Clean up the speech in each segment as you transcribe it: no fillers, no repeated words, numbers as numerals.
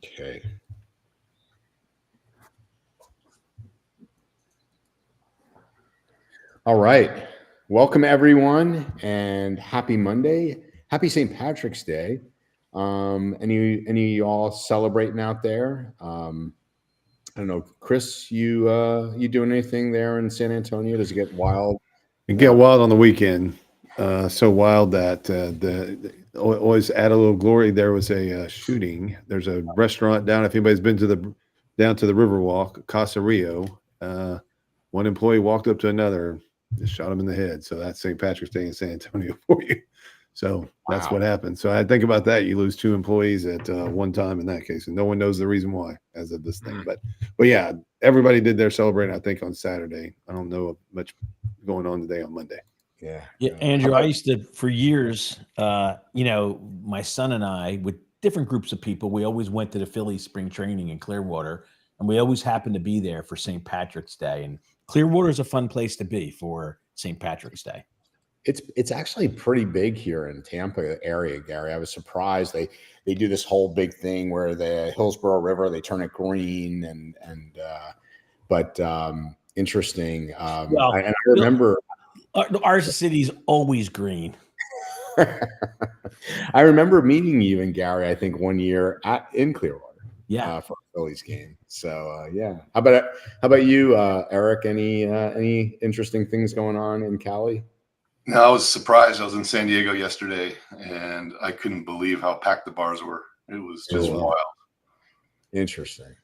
Okay. All right. Welcome, everyone, and happy Monday. Happy St. Patrick's Day. Any of y'all celebrating out there? I don't know, Chris. You doing anything there in San Antonio? Does it get wild? It get wild on the weekend. So wild that always add a little glory. There was a shooting. There's a restaurant down. If anybody's been down to the Riverwalk, Casa Rio, one employee walked up to another, just shot him in the head. So that's St. Patrick's Day in San Antonio for you. So that's what happened. So I think about that. You lose 2 employees at one time in that case, and no one knows the reason why as of this thing. But yeah, everybody did their celebrating, I think, on Saturday. I don't know much going on today on Monday. Yeah, Andrew, I used to, for years, my son and I, with different groups of people, we always went to the Philly spring training in Clearwater, and we always happened to be there for St. Patrick's Day. And Clearwater is a fun place to be for St. Patrick's Day. It's actually pretty big here in Tampa area, Gary. I was surprised they do this whole big thing where the Hillsborough River, they turn it green but interesting. I remember our city's always green. I remember meeting you and Gary, I think one year in Clearwater. Yeah, for a Phillies game. So yeah. How about you, Eric? Any interesting things going on in Cali? No, I was surprised. I was in San Diego yesterday, and I couldn't believe how packed the bars were. It was just wild. Interesting.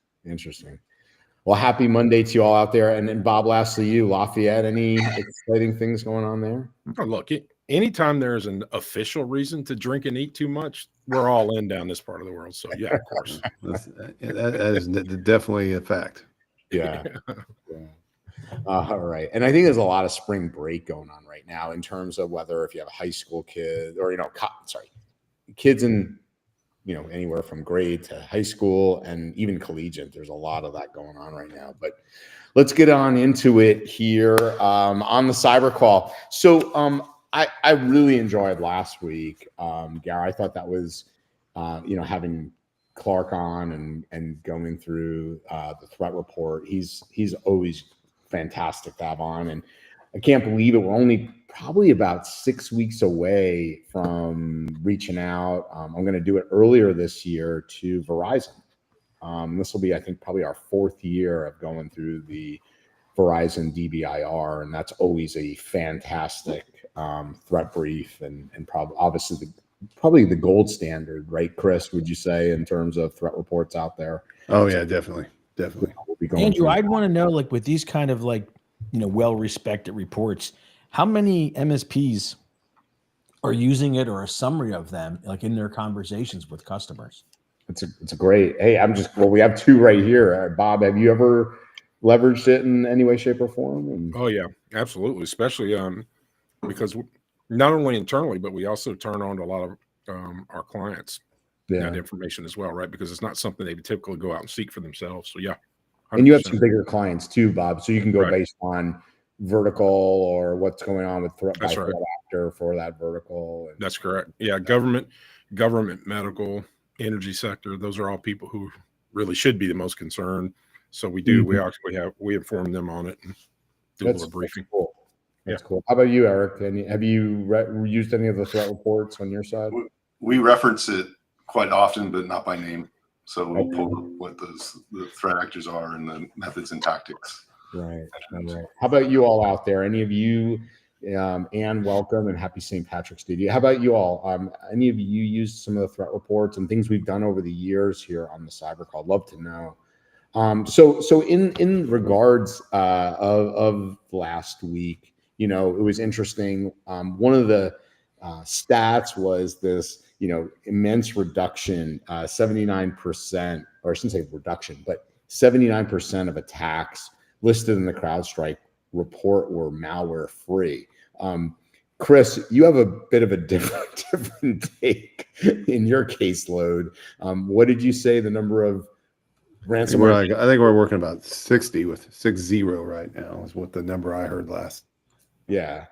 Well, happy Monday to you all out there. And then Bob, lastly, you, Lafayette, any exciting things going on there? Oh, look, anytime there's an official reason to drink and eat too much, we're all in down this part of the world. So yeah, of course. that is definitely a fact. Yeah. All right. And I think there's a lot of spring break going on right now in terms of whether if you have a high school kid or, kids in, anywhere from grade to high schoal and even collegiate. There's a lot of that going on right now. But let's get on into it here on the CyberCall. So I really enjoyed last week, Gary. I thought that was, having Clark on and going through the threat report. He's always fantastic to have on, and I can't believe it. We're only probably about 6 weeks away from reaching out. I'm going to do it earlier this year to Verizon. This will be, I think, probably our 4th year of going through the Verizon DBIR, and that's always a fantastic threat brief and obviously probably the gold standard, right, Chris? Would you say in terms of threat reports out there? Oh yeah, definitely. We'll Andrew, I'd want to know, with these kind of well-respected reports, how many MSPs are using it or a summary of them, in their conversations with customers? It's a great. Hey, we have 2 right here. Bob, have you ever leveraged it in any way, shape, or form? Oh yeah, absolutely. Especially because not only internally, but we also turn on to a lot of our clients that information as well, right? Because it's not something they typically go out and seek for themselves. So yeah. 100%. And you have some bigger clients too, Bob. So you can go based on vertical or what's going on with threat actor for that vertical. That's correct. Yeah, government, medical, energy sector. Those are all people who really should be the most concerned. So we do. We inform them on it and do a little briefing. That's cool. That's cool. How about you, Eric? Have you used any of the threat reports on your side? We reference it quite often, but not by name. So we'll pull up what the threat actors are and the methods and tactics. Right. How about you all out there? Any of you, Anne, welcome and happy St. Patrick's Day. How about you all? Any of you used some of the threat reports and things we've done over the years here on the CyberCall? Love to know. So in regards of last week, it was interesting. One of the stats was this, immense reduction, 79%, or I shouldn't say reduction, but 79% of attacks listed in the CrowdStrike report were malware free. Chris, you have a bit of a different take in your caseload. What did you say the number of ransomware? I think we're working about 60 with 60 right now is what the number I heard last. Yeah.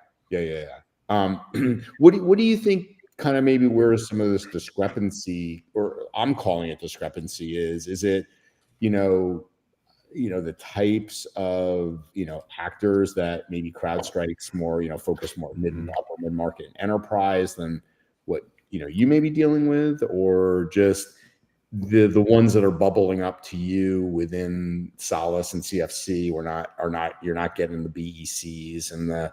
What do you think kind of maybe where is some of this discrepancy, or I'm calling it discrepancy is it, you know, the types of, actors that maybe CrowdStrike's more, focus more mid and upper mid market and enterprise than what, you may be dealing with, or just the ones that are bubbling up to you within Solace and CFC you're not getting the BECs and the,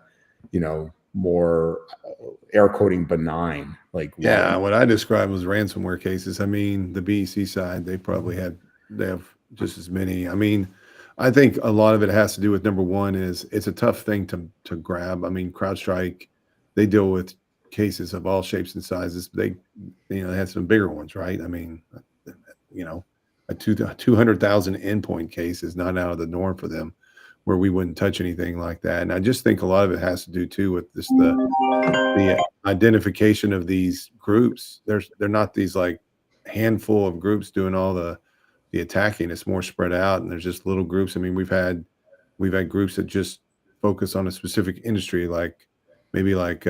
more air quoting benign, like Yeah, what I described was ransomware cases. I mean, the BEC side, they have just as many. I mean, I think a lot of it has to do with, number one, is it's a tough thing to grab. I mean, CrowdStrike, they deal with cases of all shapes and sizes. They had some bigger ones, right? I mean, a 200,000 endpoint case is not out of the norm for them, where we wouldn't touch anything like that. And I just think a lot of it has to do too with this the identification of these groups. They're not these like handful of groups doing all the attacking. It's more spread out, and there's just little groups. I mean, we've had groups that just focus on a specific industry, like maybe like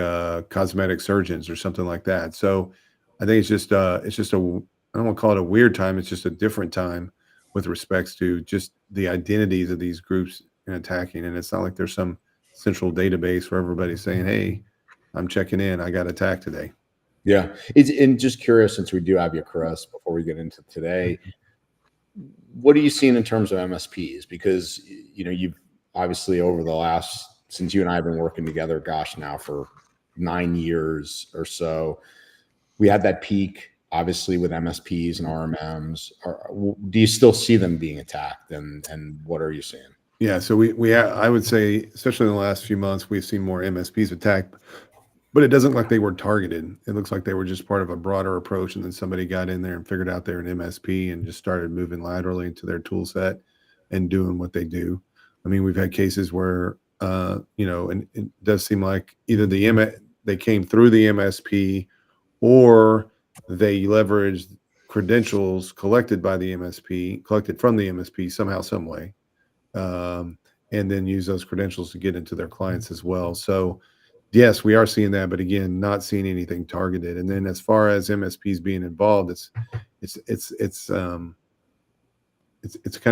cosmetic surgeons or something like that. So I think it's just a, I don't want to call it a weird time. It's just a different time with respects to just the identities of these groups and attacking. And it's not like there's some central database where everybody's saying, hey, I'm checking in, I got attacked today. Yeah. And just curious, since we do have you, Chris, before we get into today, what are you seeing in terms of MSPs? Because, you've obviously since you and I have been working together, gosh, now for 9 years or so, we had that peak, obviously, with MSPs and RMMs. Do you still see them being attacked, and what are you seeing? Yeah, so I would say, especially in the last few months, we've seen more MSPs attacked, but it doesn't look like they were targeted. It looks like they were just part of a broader approach, and then somebody got in there and figured out they're an MSP and just started moving laterally into their tool set and doing what they do. I mean, we've had cases where, and it does seem like either they came through the MSP, or they leveraged credentials collected from the MSP somehow, some way, and then use those credentials to get into their clients as well. So yes, we are seeing that, but again, not seeing anything targeted. And then as far as MSPs being involved, it's kind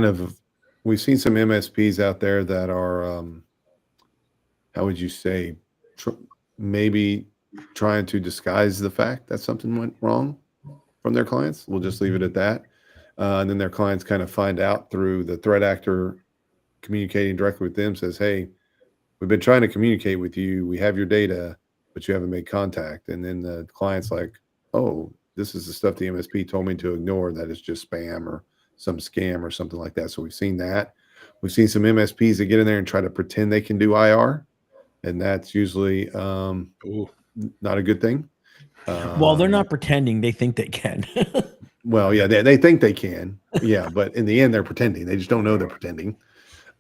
of, we've seen some MSPs out there that are, how would you say, maybe trying to disguise the fact that something went wrong from their clients. We'll just leave it at that. And then their clients kind of find out through the threat actor communicating directly with them, says, hey, we've been trying to communicate with you. We have your data, but you haven't made contact. And then the client's like, oh, this is the stuff the MSP told me to ignore. That is just spam or some scam or something like that. So we've seen that. We've seen some MSPs that get in there and try to pretend they can do IR. And that's usually not a good thing. Well, they're not pretending. They think they can. Well, yeah, they think they can. Yeah, but in the end, they're pretending. They just don't know they're pretending.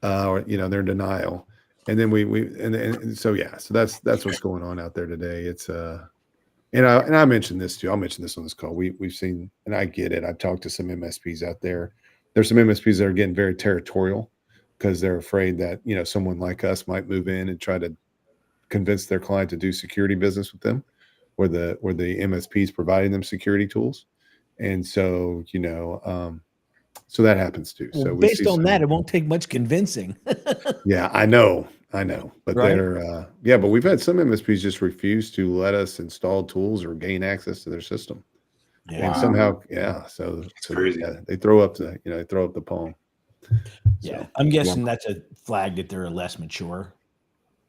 Or they're in denial. And then so that's what's going on out there today. It's and I mentioned this too. I'll mention this on this call. We've seen, and I get it. I've talked to some MSPs out there. There's some MSPs that are getting very territorial because they're afraid that someone like us might move in and try to convince their client to do security business with them, where the MSP is providing them security tools. And so so that happens too. Well, so based on that, it won't take much convincing. Yeah, I know, but Right? but we've had some MSPs just refuse to let us install tools or gain access to their system. Yeah. And somehow, so crazy. Yeah, they throw up the palm. Yeah. I'm guessing that's a flag that they're less mature,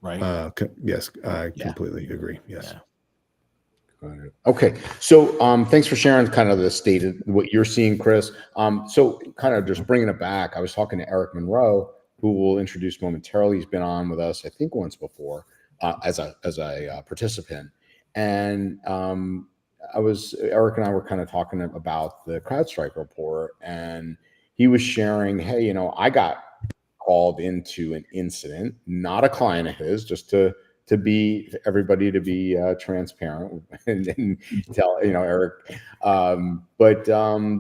right? Yes, I completely agree. Yes. Yeah. Okay, so thanks for sharing kind of the state of what you're seeing, Chris. So kind of just bringing it back, I was talking to Eric Monroe, who we'll introduce momentarily. He's been on with us, I think, once before as a participant, and Eric and I were kind of talking about the CrowdStrike report, and he was sharing, hey, I got called into an incident, not a client of his, just to be everybody to be transparent and tell Eric, but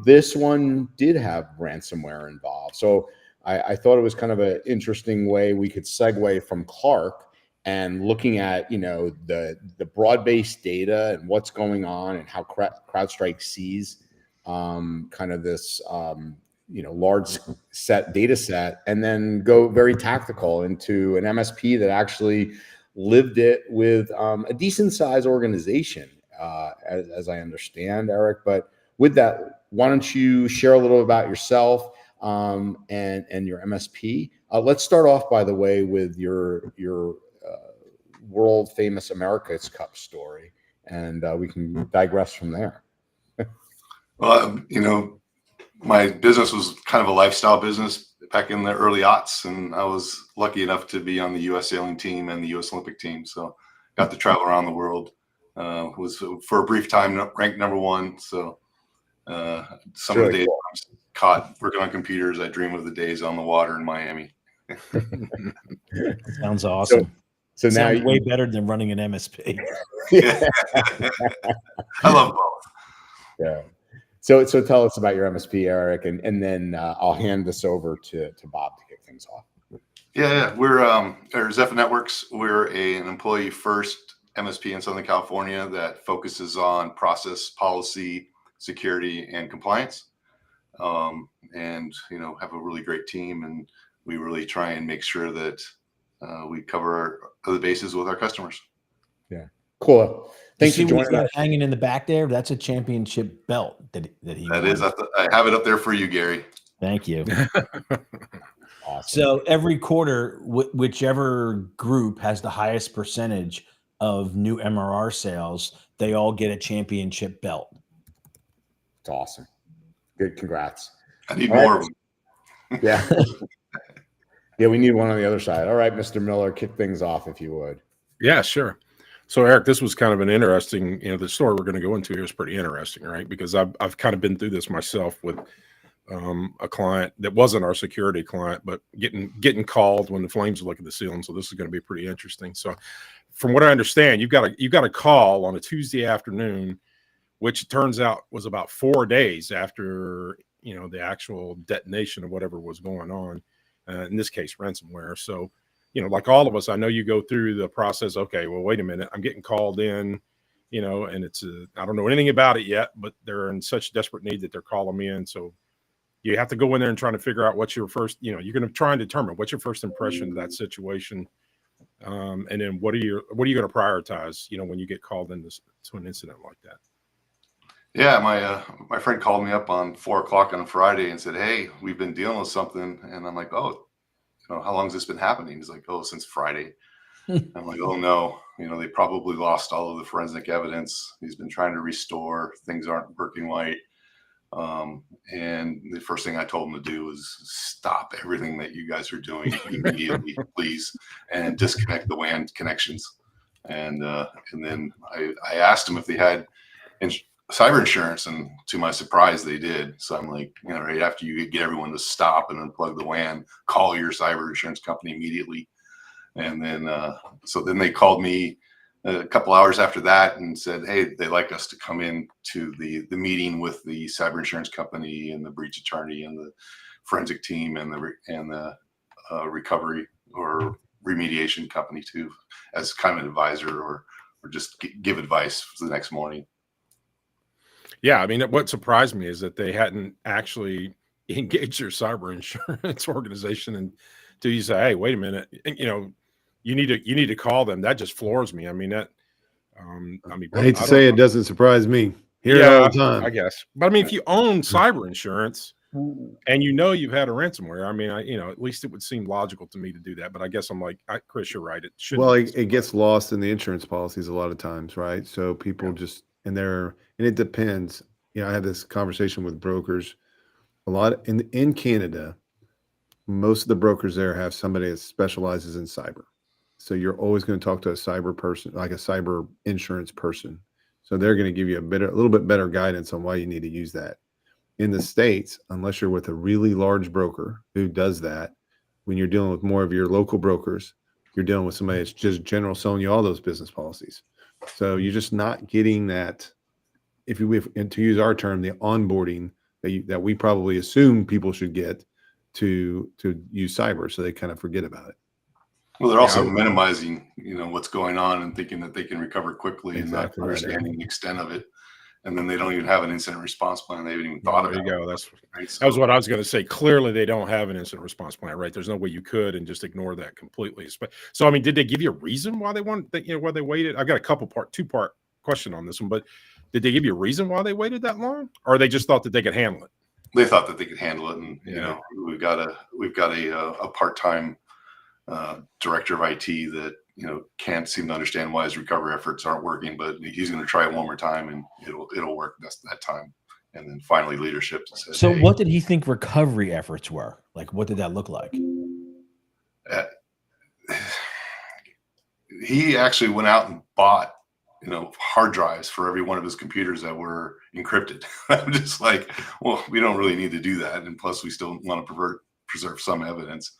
this one did have ransomware involved. So I thought it was kind of an interesting way we could segue from Clark and looking at the broad-based data and what's going on and how CrowdStrike sees kind of this, large data set, and then go very tactical into an MSP that actually lived it with a decent sized organization, as I understand, Eric. But with that, why don't you share a little about yourself and your MSP? Let's start off, by the way, with your world famous America's Cup story, and we can digress from there. Well, my business was kind of a lifestyle business back in the early aughts, and I was lucky enough to be on the U.S. sailing team and the U.S. Olympic team. So got to travel around the world. Was for a brief time ranked number one. So some of the days I was caught working on computers, I dream of the days on the water in Miami. Sounds awesome. So now sounds way better than running an MSP. Yeah. I love both. Yeah. So tell us about your MSP, Eric, and then I'll hand this over to Bob to kick things off. Yeah. We're Zephyr Networks. We're an employee first MSP in Southern California that focuses on process, policy, security, and compliance. And have a really great team, and we really try and make sure that we cover other bases with our customers. Yeah, cool. Thanks for joining us. Hanging in the back there, that's a championship belt that he. That is, I have it up there for you, Gary. Thank you. Awesome. So every quarter, whichever group has the highest percentage of new MRR sales, they all get a championship belt. It's awesome. Good. Congrats. I need more of them. Yeah. Yeah, we need one on the other side. All right, Mr. Miller, kick things off if you would. Yeah, sure. So Eric, this was kind of an interesting, the story we're going to go into here is pretty interesting, right? Because I've kind of been through this myself with a client that wasn't our security client, but getting called when the flames look at the ceiling. So this is going to be pretty interesting. So from what I understand, you've got a call on a Tuesday afternoon, which it turns out was about 4 days after, the actual detonation of whatever was going on. In this case, ransomware. So, like all of us, I know you go through the process. Okay, well, wait a minute. I'm getting called in, and it's I don't know anything about it yet, but they're in such desperate need that they're calling me in. So you have to go in there and try to figure out what's your first, you're going to try and determine what's your first impression of that situation. And then what are you going to prioritize, when you get called into to an incident like that? Yeah, my friend called me up on 4:00 on a Friday and said, "Hey, we've been dealing with something." And I'm like, "Oh, how long has this been happening?" He's like, "Oh, since Friday." I'm like, "Oh no, they probably lost all of the forensic evidence. He's been trying to restore. Things aren't working right." And the first thing I told him to do was stop everything that you guys are doing immediately, please, and disconnect the WAN connections. And then I asked him if they had cyber insurance, and to my surprise, they did. So I'm like, right after you get everyone to stop and unplug the WAN, call your cyber insurance company immediately. And then, so then they called me a couple hours after that and said, "Hey, they'd like us to come in to the meeting with the cyber insurance company and the breach attorney and the forensic team and the recovery or remediation company too, as kind of an advisor or just give advice for the next morning." Yeah, I mean, what surprised me is that they hadn't actually engaged their cyber insurance organization until you say, "Hey, wait a minute, you need to call them." That just floors me. I mean, that. I hate to say it doesn't surprise me. Hear it all the time, I guess. But I mean, if you own cyber insurance and you've had a ransomware, I mean, at least it would seem logical to me to do that. But I guess I'm like, Chris, you're right. It should. Well, it gets lost in the insurance policies a lot of times, right? So people just. And it depends. I had this conversation with brokers. A lot in Canada, most of the brokers there have somebody that specializes in cyber. So you're always going to talk to a cyber person, like a cyber insurance person. So they're going to give you a little bit better guidance on why you need to use that. In the States, unless you're with a really large broker who does that, when you're dealing with more of your local brokers, you're dealing with somebody that's just general selling you all those business policies. So you're just not getting that, and to use our term, the onboarding that we probably assume people should get to use cyber, so they kind of forget about it. Well, they're also minimizing, what's going on and thinking that they can recover quickly and not understanding the extent of it. and then they don't even have an incident response plan. They haven't even thought There about you go. it. That's Right? that was So, what I was going to say. Clearly, they don't have an incident response plan, right? There's no way you could and just ignore that completely. So, I mean, did they give you a reason why they wanted that? Why they waited? I've got a two-part question on this one, but did they give you a reason why they waited that long, or they just thought that they could handle it? they thought that they could handle it, and Yeah. we've got a part-time director of IT that can't seem to understand why his recovery efforts aren't working, but he's going to try it one more time, and it'll work that time. And then finally, leadership said, So "Hey, what did he think recovery efforts were? Like, what did that look like? uh, he actually went out and bought hard drives for every one of his computers that were encrypted." I'm just like, well, we don't really need to do that, and plus we still want to preserve some evidence,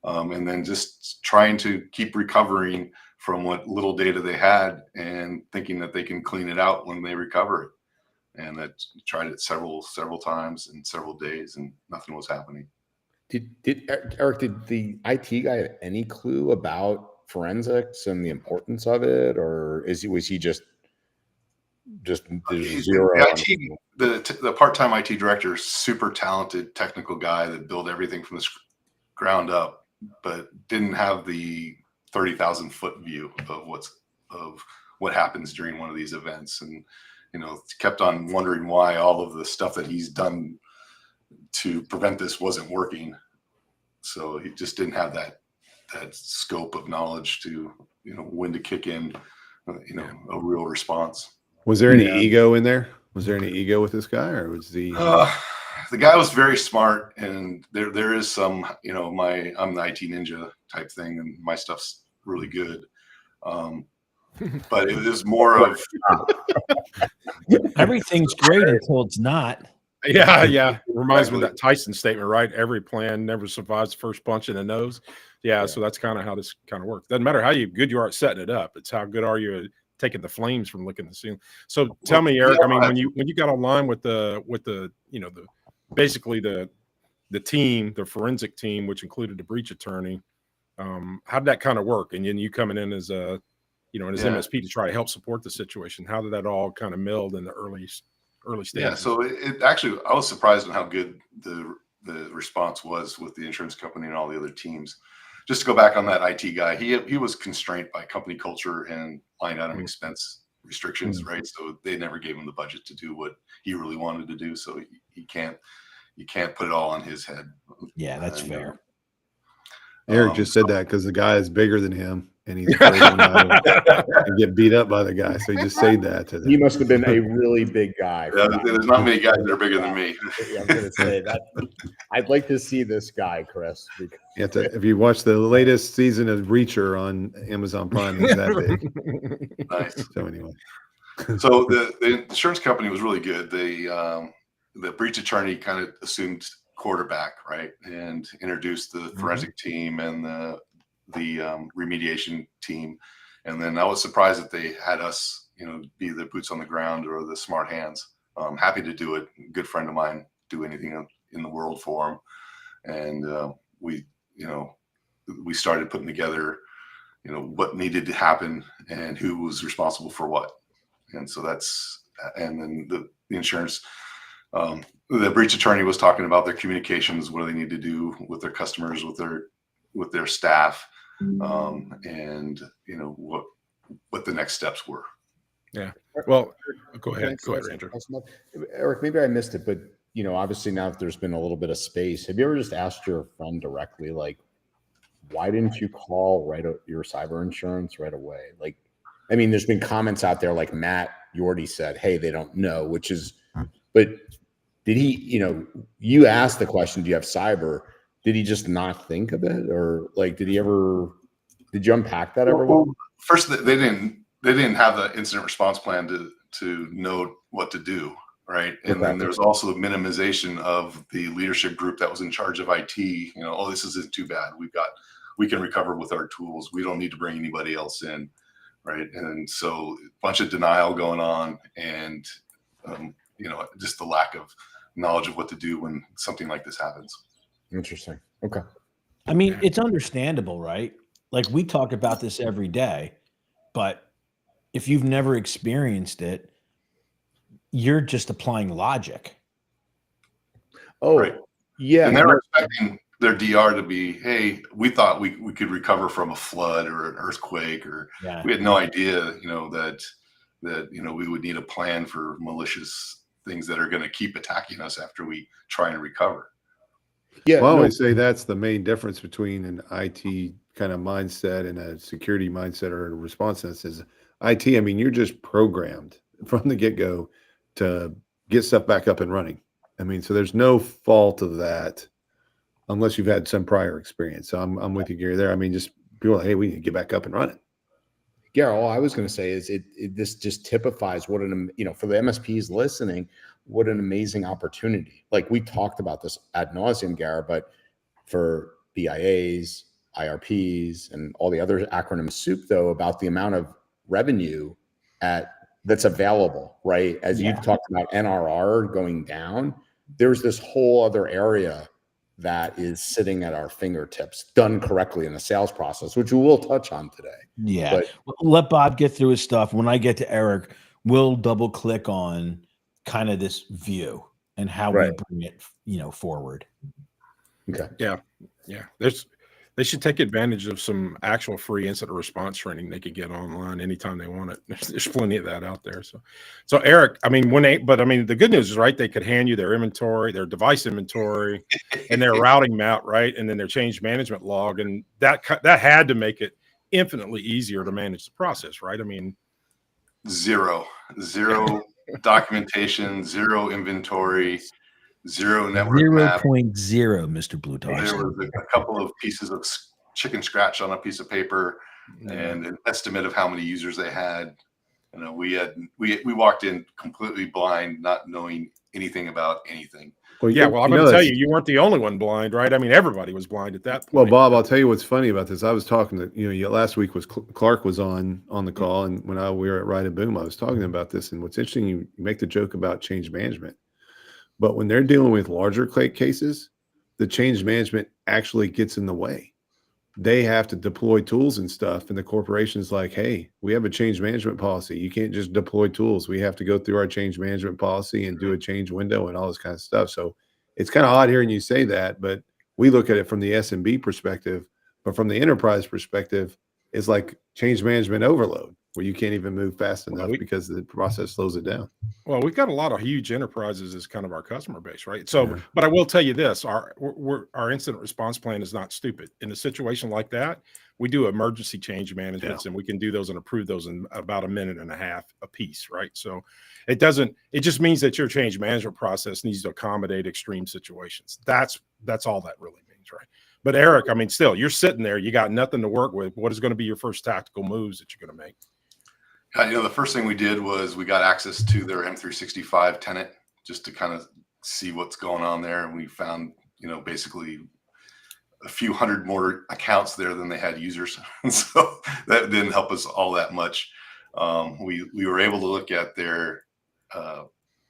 and then just trying to keep recovering from what little data they had and thinking that they can clean it out when they recover it. And that tried it several times in several days, and nothing was happening. Did Eric, did the IT guy have any clue about forensics and the importance of it, or was he just there's zero? The part-time IT director, super talented technical guy that built everything from the ground up, but didn't have the 30,000 foot view of what happens during one of these events, and kept on wondering why all of the stuff that he's done to prevent this wasn't working. So he just didn't have that scope of knowledge to when to kick in a real response. Was there any ego in there? Was there any ego with this guy, or was the guy was very smart, and there is some I'm the IT ninja type thing, and my stuff's really good. But it is more of Everything's great until it's not. Yeah. Reminds me of that Tyson statement, right? Every plan never survives the first punch in the nose. Yeah. So that's kind of how this kind of works. Doesn't matter how good you are at setting it up. It's how good are you at taking the flames from licking the ceiling. So tell me, Eric, I mean, when you got online with the basically the team, the forensic team, which included the breach attorney, how did that kind of work? And then you coming in as a MSP to try to help support the situation. How did that all kind of meld in the early stages? Yeah, so it actually, I was surprised on how good the response was with the insurance company and all the other teams. Just to go back on that IT guy, he was constrained by company culture and line item expense restrictions, right? So they never gave him the budget to do what he really wanted to do. So you can't put it all on his head. Yeah, that's fair. Eric just said that because the guy is bigger than him, and he's afraid to get beat up by the guy. So he just said that to them. He must have been a really big guy. There's not many guys that are bigger than me. I'm going to say that. I'd like to see this guy, Chris. If you watch the latest season of Reacher on Amazon Prime, he's that big. Nice. So anyway, so the insurance company was really good. The breach attorney kind of assumed quarterback, right, and introduced the forensic team and the remediation team. And then I was surprised that they had us be the boots on the ground or the smart hands. Happy to do it. Good friend of mine, do anything in the world for him. And we started putting together what needed to happen and who was responsible for what. And so and then the insurance, the breach attorney was talking about their communications, what do they need to do with their customers, with their staff, and what the next steps were. Yeah. Well, go ahead, Andrew. Eric, maybe I missed it, but obviously now that there's been a little bit of space, have you ever just asked your friend directly, like, why didn't you call your cyber insurance right away? Like, I mean, there's been comments out there like Matt Yorty said, hey, they don't know, but did he, you asked the question, do you have cyber? Did he just not think of it? Or like, did you unpack that ever? Well, first, they didn't have the incident response plan to know what to do. Right. And then there's also the minimization of the leadership group that was in charge of IT. This isn't too bad. We can recover with our tools. We don't need to bring anybody else in. Right. And so a bunch of denial going on, and, just the lack of knowledge of what to do when something like this happens. Interesting. Okay. I mean, it's understandable, right? Like, we talk about this every day, but if you've never experienced it, you're just applying logic. Oh, Right. yeah. And they're expecting their DR to be, hey, we thought we could recover from a flood or an earthquake, or Yeah. we had no idea, that we would need a plan for malicious things that are going to keep attacking us after we try and recover. Yeah. Well, I no, always say that's the main difference between an IT kind of mindset and a security mindset or a response sense is IT. I mean, you're just programmed from the get-go to get stuff back up and running. I mean, so there's no fault of that unless you've had some prior experience. So I'm with you, Gary, there. I mean, just people, hey, we need to get back up and running. Gary, all I was going to say is this just typifies what for the MSPs listening, what an amazing opportunity. Like we talked about this ad nauseum, Gary, but for BIAs, IRPs, and all the other acronym soup, though, about the amount of revenue that's available, right? As you've talked about NRR going down, there's this whole other area that is sitting at our fingertips, done correctly in the sales process, which we will touch on today. Yeah. But Let Bob get through his stuff. When I get to Eric, we'll double click on kind of this view and how we bring it, forward. okay. Yeah. They should take advantage of some actual free incident response training they could get online anytime they want it. There's plenty of that out there. So Eric, I mean, the good news is, right, they could hand you their inventory, their device inventory, and their routing map, right, and then their change management log, and that had to make it infinitely easier to manage the process, right? I mean, Zero documentation, zero inventory, zero network map. 0.0, Mr. Blue There Toys. was a couple of pieces of chicken scratch on a piece of paper and an estimate of how many users they had. We walked in completely blind, not knowing anything about anything. Well, I'm going to tell you, you weren't the only one blind, right? I mean, everybody was blind at that point. Well, Bob, I'll tell you what's funny about this. I was talking to last week was Clark was on the call, and when we were at Ride and Boom, I was talking about this. And what's interesting, you make the joke about change management, but when they're dealing with larger cases, the change management actually gets in the way. They have to deploy tools and stuff, and the corporation's like, hey, we have a change management policy. You can't just deploy tools. We have to go through our change management policy and do a change window and all this kind of stuff. So it's kind of odd hearing you say that, but we look at it from the SMB perspective, but from the enterprise perspective, it's like change management overload where you can't even move fast enough because the process slows it down. Well, we've got a lot of huge enterprises as kind of our customer base, right? So, but I will tell you this, our incident response plan is not stupid. In a situation like that, we do emergency change management, and we can do those and approve those in about 1.5 minutes a piece, right? So it just means that your change management process needs to accommodate extreme situations. That's all that really means, right? But Eric, I mean, still, you're sitting there, you got nothing to work with. What is going to be your first tactical moves that you're going to make? The first thing we did was we got access to their M365 tenant just to kind of see what's going on there. And we found, basically a few hundred more accounts there than they had users. And so that didn't help us all that much. We were able to look at their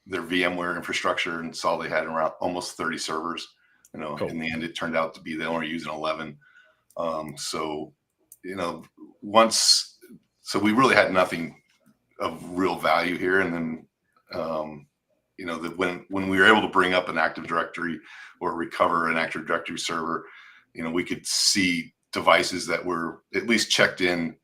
VMware infrastructure and saw they had around almost 30 servers. Cool. In the end, it turned out to be they only using 11. So we really had nothing of real value here. And then, when we were able to bring up an Active Directory or recover an Active Directory server, we could see devices that were at least checked in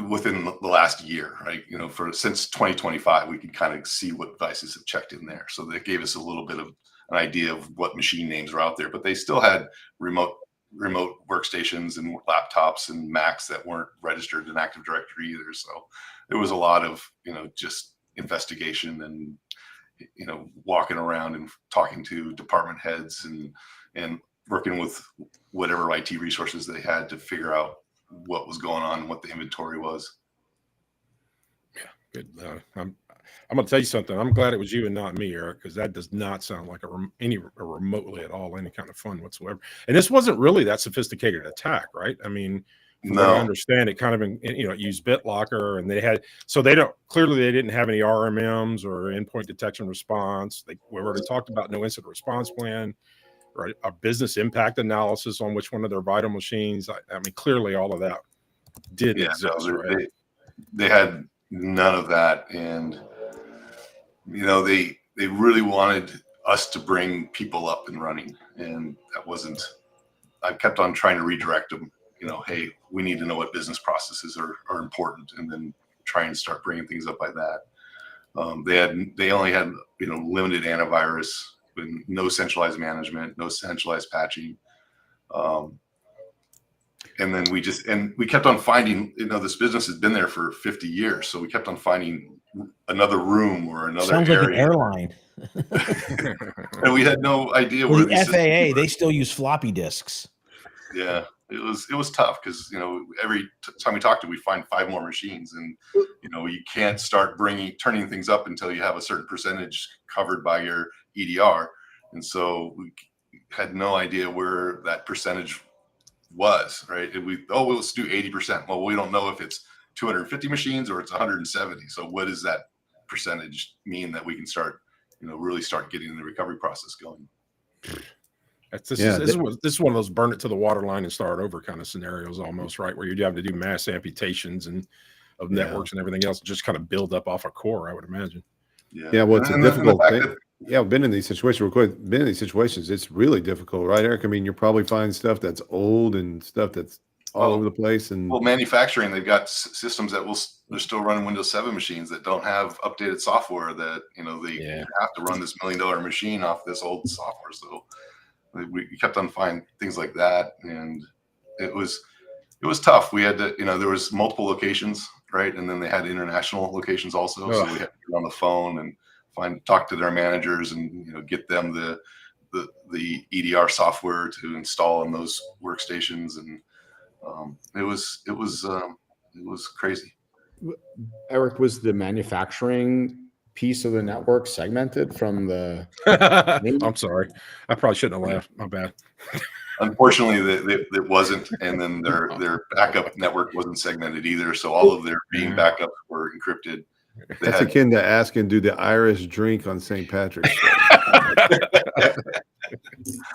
within the last year, right? Since 2025, we could kind of see what devices have checked in there. So that gave us a little bit of an idea of what machine names are out there, but they still had remote workstations and laptops and Macs that weren't registered in Active Directory either. So there was a lot of, just investigation and, walking around and talking to department heads and working with whatever IT resources they had to figure out what was going on and what the inventory was. Yeah, good. I'm going to tell you something. I'm glad it was you and not me, Eric, because that does not sound like remotely at all any kind of fun whatsoever. And this wasn't really that sophisticated attack, right? I mean, from what I understand, it kind of it used BitLocker, and they didn't have any RMMs or endpoint detection response. We already talked about no incident response plan, right? A business impact analysis on which one of their vital machines. I mean, clearly all of that did exist. Right? They had none of that, and they really wanted us to bring people up and running, and that wasn't. I kept on trying to redirect them. Hey, we need to know what business processes are important, and then try and start bringing things up by that. They only had limited antivirus, no centralized management, no centralized patching. And then we kept on finding, this business has been there for 50 years. So we kept on finding another room or another Sounds area. like an airline. And we had no idea Well, where the FAA, they still use floppy disks. Yeah, it was tough because, every time we talked to, we find 5 more machines, and, you can't start turning things up until you have a certain percentage covered by your EDR. And so we had no idea where that percentage was, right? Let's do 80%. Well, we don't know if it's 250 machines or it's 170. So what does that percentage mean that we can start, really start getting the recovery process going? This is one of those burn it to the water line and start over kind of scenarios almost, right? Where you have to do mass amputations of networks and everything else, just kind of build up off a core, I would imagine. Yeah, well, it's a difficult thing. Yeah, I've been in these situations. It's really difficult, right, Eric? I mean, you're probably finding stuff that's old and stuff that's all over the place. And manufacturing, they've got systems that they're still running Windows 7 machines that don't have updated software that, they have to run this $1 million machine off this old software. So we kept on finding things like that. And it was tough. We had to, there was multiple locations, right? And then they had international locations also. So we had to get on the phone and talk to their managers and, get them the EDR software to install on those workstations. And it was crazy. Eric, was the manufacturing piece of the network segmented from the? I'm sorry, I probably shouldn't have laughed. My bad. Unfortunately, it wasn't, and then their backup network wasn't segmented either. So all of their being backups were encrypted. That's akin to asking, do the Irish drink on St. Patrick's Day?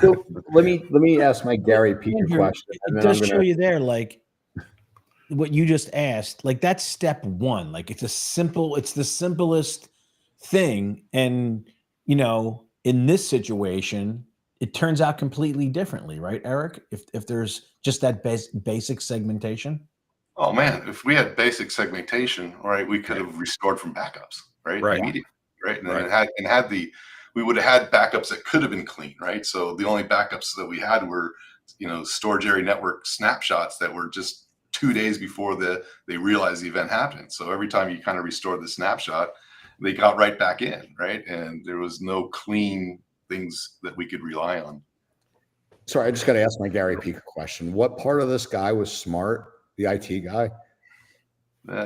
So let me ask my Gary Peak question. It does show you there, like what you just asked, like that's step one. Like it's the simplest thing. And, in this situation, it turns out completely differently, right, Eric? If there's just that basic segmentation. Oh man, if we had basic segmentation, right, we could have restored from backups, right? Immediately, right? And we would have had backups that could have been clean, right? So the only backups that we had were, storage area network snapshots that were just 2 days before they realized the event happened. So every time you kind of restored the snapshot, they got right back in, right? And there was no clean things that we could rely on. Sorry, I just got to ask my Gary Peak question. What part of this guy was smart? The IT guy?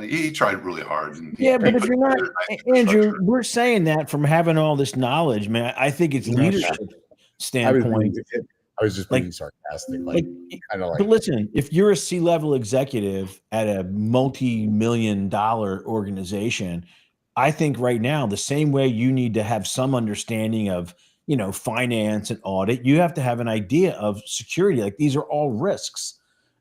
He tried really hard. But if you're not, Andrew, we're saying that from having all this knowledge, man. I think it's leadership standpoint. I was just being sarcastic. But listen, if you're a C-level executive at a multi-million-dollar organization, I think right now, the same way you need to have some understanding of, finance and audit, you have to have an idea of security. Like these are all risks.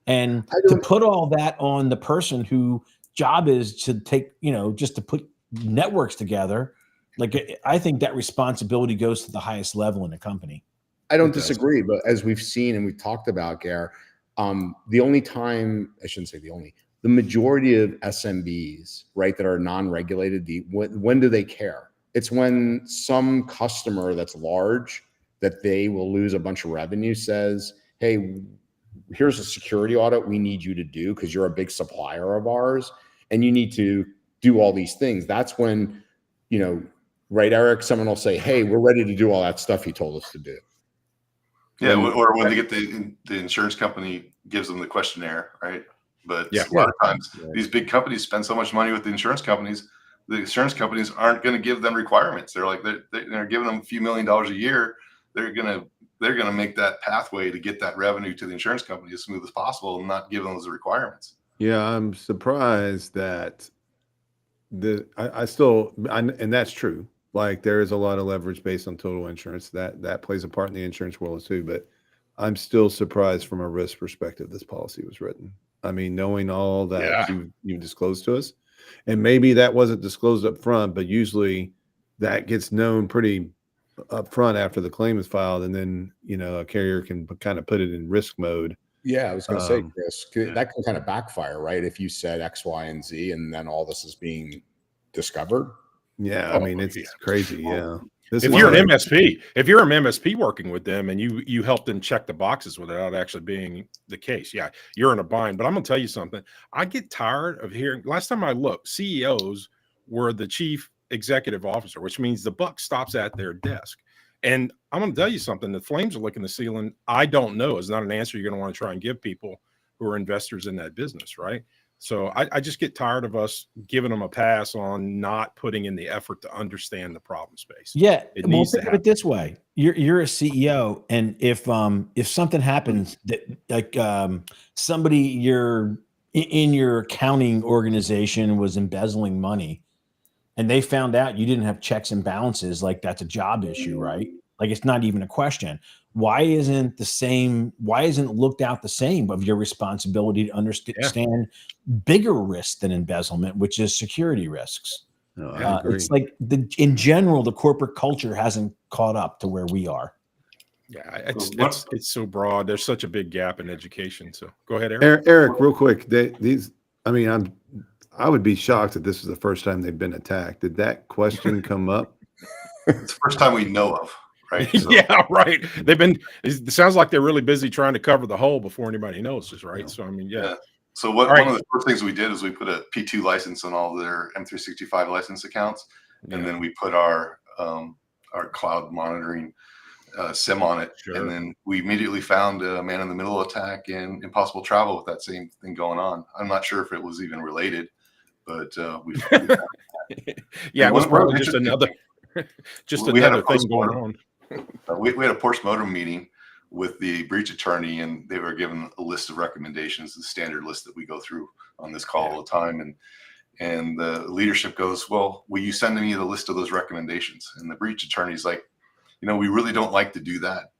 And to put all that on the person whose job is to take, just to put networks together, like I think that responsibility goes to the highest level in a company. I don't disagree, but as we've seen and we've talked about, Gare, the only time, I shouldn't say the only, the majority of SMBs, right, that are non-regulated, when do they care? It's when some customer that's large that they will lose a bunch of revenue says, hey, here's a security audit we need you to do because you're a big supplier of ours and you need to do all these things. That's when, right, Eric, someone will say, hey, we're ready to do all that stuff you told us to do. Yeah, or when they get the insurance company gives them the questionnaire, right? But a lot of times these big companies spend so much money with the insurance companies aren't going to give them requirements. They're like they're giving them a few $1 million a year. They're gonna make that pathway to get that revenue to the insurance company as smooth as possible and not give them those requirements. Yeah, I'm surprised that and that's true. Like there is a lot of leverage based on total insurance that plays a part in the insurance world too. But I'm still surprised from a risk perspective this policy was written. I mean, knowing all that you've disclosed to us, and maybe that wasn't disclosed up front, but usually that gets known pretty upfront after the claim is filed, and then a carrier can kind of put it in risk mode. Yeah, I was going to say, Um, Chris, yeah. that can kind of backfire, right? If you said X, Y, and Z, and then all this is being discovered. Yeah, I Oh, mean it's yeah. crazy. Yeah, this If is you're an like- MSP, if you're an MSP working with them and you help them check the boxes without actually being the case, yeah, you're in a bind. But I'm gonna tell you something. I get tired of hearing. Last time I looked, CEOs were the chief executive officer, which means the buck stops at their desk. And I'm gonna tell you something. The flames are licking the ceiling. I don't know is not an answer you're gonna want to try and give people who are investors in that business, right? So I just get tired of us giving them a pass on not putting in the effort to understand the problem space. Yeah, It well, needs to think of happen. it this way: you're a CEO, and if something happens that like somebody in your accounting organization was embezzling money, and they found out you didn't have checks and balances, like that's a job issue, right? Like it's not even a question. Why isn't looked out the same of your responsibility to understand bigger risks than embezzlement, which is security risks? No, I agree. It's like in general, the corporate culture hasn't caught up to where we are. Yeah, it's so broad. There's such a big gap in education. So go ahead, Eric. Eric, real quick. I would be shocked if this is the first time they've been attacked. Did that question come up? It's the first time we know of, right? So, Yeah, right. It sounds like they're really busy trying to cover the hole before anybody notices, right? So I mean, yeah. So one of the first things we did is we put a P2 license on all their M365 license accounts, and then we put our cloud monitoring SIM on it, and then we immediately found a man-in-the-middle attack and impossible travel with that same thing going on. I'm not sure if it was even related, but we yeah, it was probably just another thing going on. We had a post-mortem meeting with the breach attorney, and they were given a list of recommendations, the standard list that we go through on this call all the time. And the leadership goes, well, will you send me the list of those recommendations? And the breach attorney's like, we really don't like to do that.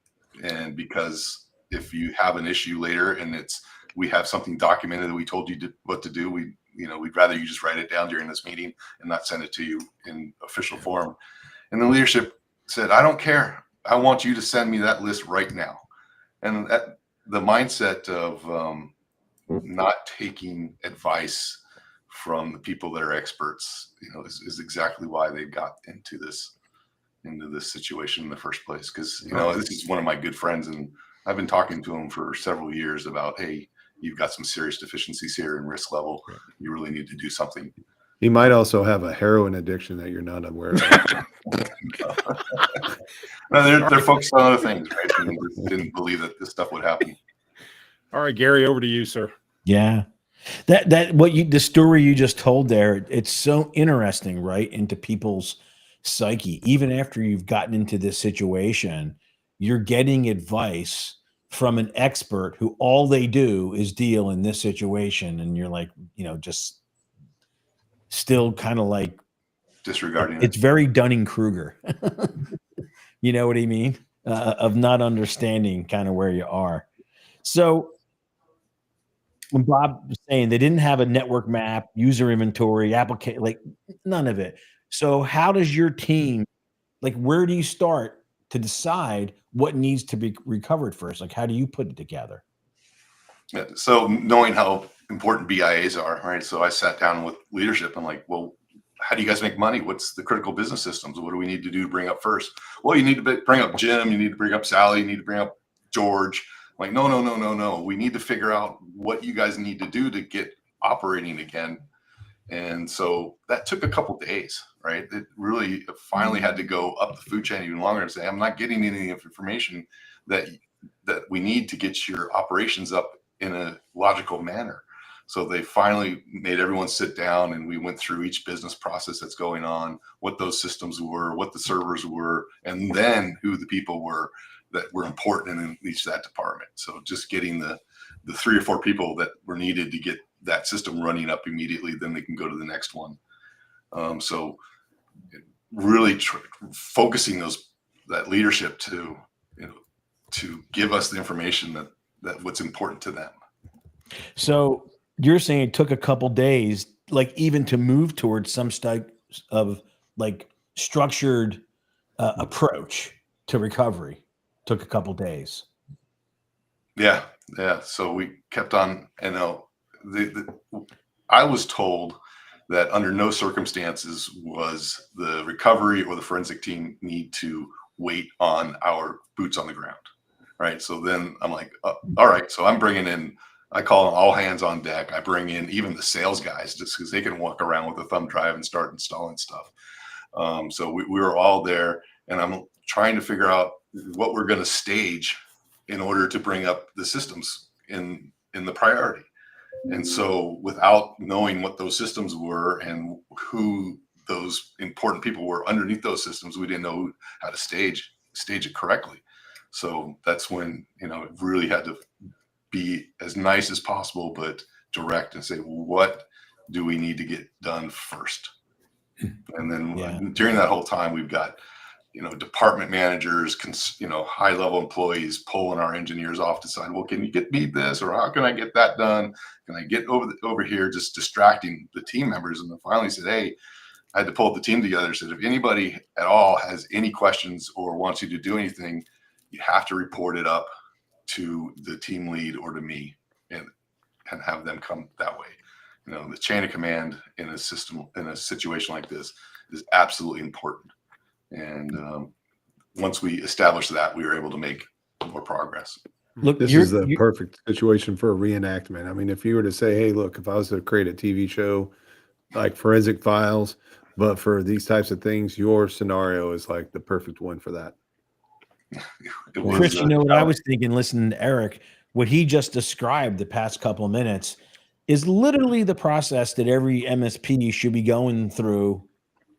And because if you have an issue later and we have something documented that we told you what to do, we'd rather you just write it down during this meeting and not send it to you in official form. And the leadership said, I don't care. I want you to send me that list right now. And the mindset of not taking advice from the people that are experts, is exactly why they got into this situation in the first place. Because this is one of my good friends, and I've been talking to him for several years about, hey, you've got some serious deficiencies here in risk level. You really need to do something. He might also have a heroin addiction that you're not aware of. No, they're focused on other things, right? And they didn't believe that this stuff would happen. All right, Gary, over to you, sir. Yeah, the story you just told there, it's so interesting, right? Into people's psyche. Even after you've gotten into this situation, you're getting advice from an expert who all they do is deal in this situation, and you're like, just still kind of like Disregarding it's very Dunning-Kruger. You know what I mean? Of not understanding kind of where you are. So when Bob was saying they didn't have a network map, user inventory, application, like none of it. So how does your team, like, where do you start to decide what needs to be recovered first? Like, how do you put it together? So knowing how important BIAs are, right? So I sat down with leadership. I'm like, well, how do you guys make money? What's the critical business systems? What do we need to do to bring up first? Well, you need to bring up Jim. You need to bring up Sally. You need to bring up George. I'm like, no. We need to figure out what you guys need to do to get operating again. And so that took a couple days, right? It really finally had to go up the food chain even longer and say, I'm not getting any information that we need to get your operations up in a logical manner. So they finally made everyone sit down, and we went through each business process that's going on, what those systems were, what the servers were, and then who the people were that were important in each of that department. So just getting the 3 or 4 people that were needed to get that system running up immediately, then they can go to the next one. So really focusing that leadership to give us the information that what's important to them. So you're saying it took a couple days, like even to move towards some type of like structured approach to recovery. Took a couple days. Yeah. So we kept on, I was told that under no circumstances was the recovery or the forensic team need to wait on our boots on the ground. Right. So then I'm like, all right. So I'm bringing in, I call them all hands on deck. I bring in even the sales guys just because they can walk around with a thumb drive and start installing stuff. So we were all there, and I'm trying to figure out what we're going to stage in order to bring up the systems in the priority. And so without knowing what those systems were and who those important people were underneath those systems, we didn't know how to stage it correctly. So that's when, it really had to be as nice as possible, but direct and say, what do we need to get done first? And then during that whole time, we've got, department managers, high level employees pulling our engineers off to side. Well, can you get me this, or how can I get that done? Can I get over here? Just distracting the team members. And then finally said, hey, I had to pull the team together. Said, if anybody at all has any questions or wants you to do anything, you have to report it up to the team lead or to me, and have them come that way. The chain of command in a situation like this is absolutely important. And once we established that, we were able to make more progress. Look, this is the perfect situation for a reenactment. I mean, if you were to say, hey, look, if I was to create a TV show like Forensic Files, but for these types of things, your scenario is like the perfect one for that. Chris, what I was thinking, listening to Eric, what he just described the past couple of minutes is literally the process that every MSP should be going through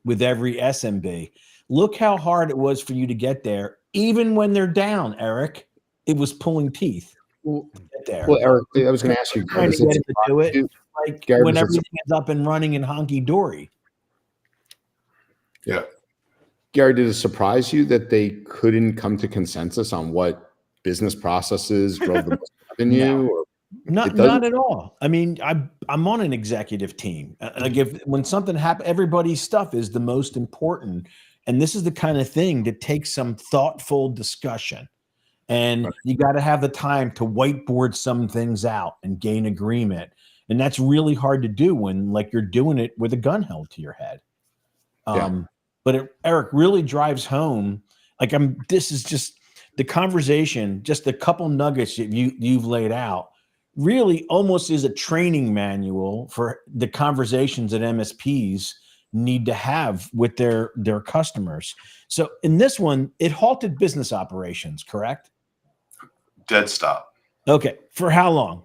with every SMB. Look how hard it was for you to get there. Even when they're down, Eric, it was pulling teeth. Well, Eric, I was going to ask you, trying to get him to do it, like Gary, when everything is up and running and honky-dory. Yeah. Gary, did it surprise you that they couldn't come to consensus on what business processes drove the most revenue? Or not at all. I mean, I'm on an executive team. Like when something happens, everybody's stuff is the most important. And this is the kind of thing that takes some thoughtful discussion. And you got to have the time to whiteboard some things out and gain agreement. And that's really hard to do when you're doing it with a gun held to your head. But Eric really drives home. This is just the conversation, just a couple nuggets that you've laid out really almost is a training manual for the conversations that MSPs need to have with their customers. So in this one, it halted business operations, correct? Dead stop. Okay. For how long?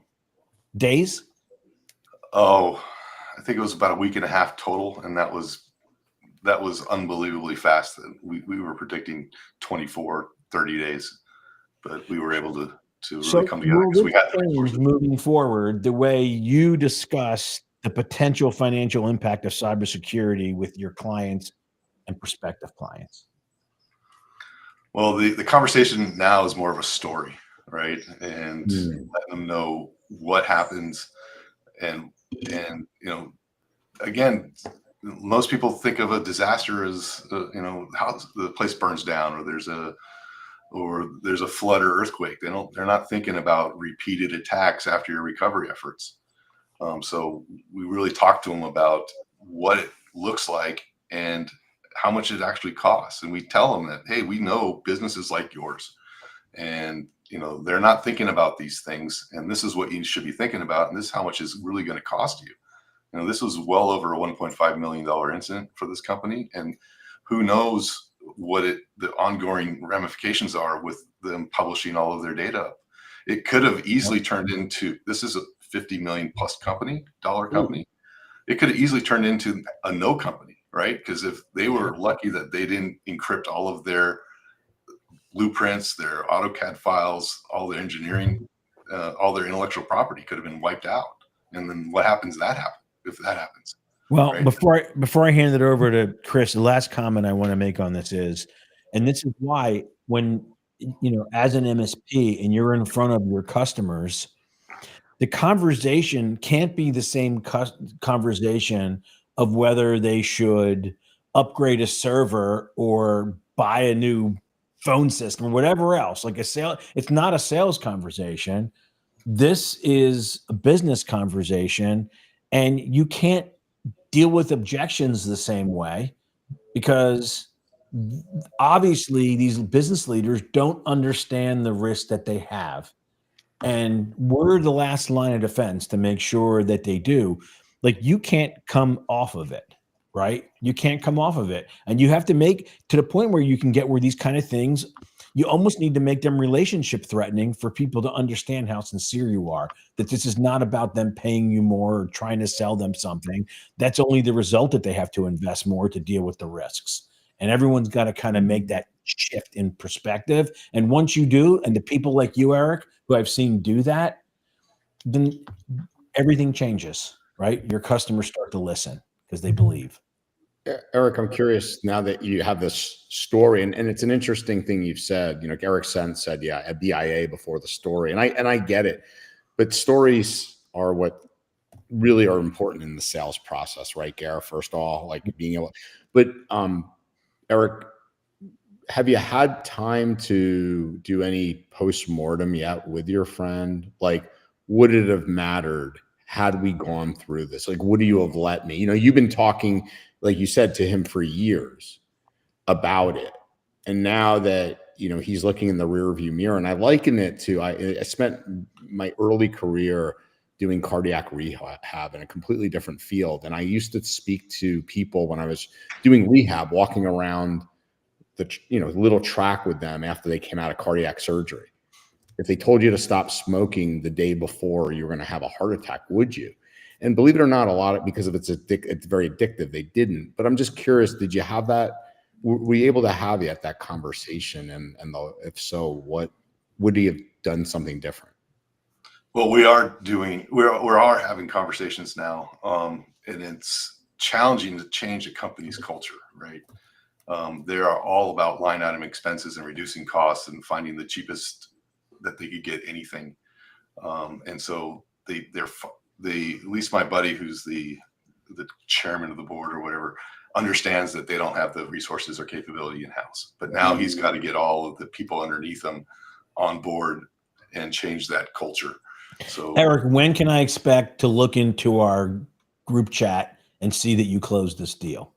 Days? Oh, I think it was about a week and a half total. And that was unbelievably fast. We were predicting 24, 30 days, but we were able to really come together because we got moving forward, the way you discuss the potential financial impact of cybersecurity with your clients and prospective clients. Well, the conversation now is more of a story, right? And let them know what happens. And again, most people think of a disaster as, how the place burns down or there's a flood or earthquake. They're not thinking about repeated attacks after your recovery efforts. So we really talk to them about what it looks like and how much it actually costs. And we tell them that, hey, we know businesses like yours, and they're not thinking about these things. And this is what you should be thinking about. And this is how much it's really going to cost you. This was well over a $1.5 million incident for this company. And who knows what the ongoing ramifications are with them publishing all of their data. It could have easily turned into, this is a $50 million plus company. It could have easily turned into a no company, right? Because if they were lucky that they didn't encrypt all of their blueprints, their AutoCAD files, all their engineering, all their intellectual property could have been wiped out. And then what happens if that happens? Well, right? before I hand it over to Chris, the last comment I want to make on this is, and this is why when, as an MSP and you're in front of your customers, the conversation can't be the same conversation of whether they should upgrade a server or buy a new phone system or whatever else. Like it's not a sales conversation. This is a business conversation, and you can't deal with objections the same way because obviously these business leaders don't understand the risk that they have. And we're the last line of defense to make sure that they do. Like, you can't come off of it, right? You can't come off of it. And you have to make to the point where you can get where these kind of things, you almost need to make them relationship threatening for people to understand how sincere you are, that this is not about them paying you more or trying to sell them something. That's only the result that they have to invest more to deal with the risks. And everyone's got to kind of make that shift in perspective. And once you do, and the people like you, Eric, who I've seen do that, then everything changes, right? Your customers start to listen because they believe. Eric, I'm curious now that you have this story, and it's an interesting thing you've said. You know, Eric said, yeah, a BIA before the story, and I get it, but stories are what really are important in the sales process, right, Gareth? First of all, like being able, but Eric, have you had time to do any post-mortem yet with your friend? Like, would it have mattered had we gone through this? Like, would you have let me? You know, you've been talking, like you said, to him for years about it. And now that, you know, he's looking in the rearview mirror, and I liken it to, I spent my early career doing cardiac rehab in a completely different field. And I used to speak to people when I was doing rehab, walking around the, you know, little track with them after they came out of cardiac surgery. If they told you to stop smoking the day before you were going to have a heart attack, would you? And believe it or not, a lot of, because of it's very addictive, they didn't. But I'm just curious, did you have that? Were you able to have yet that conversation? And if so, what would he have done something different? Well, we are having conversations now, and it's challenging to change a company's culture, right? They are all about line item expenses and reducing costs and finding the cheapest that they could get anything. And so they're at least my buddy, who's the chairman of the board or whatever, understands that they don't have the resources or capability in house. But now he's got to get all of the people underneath him on board and change that culture. So, Eric, when can I expect to look into our group chat and see that you closed this deal?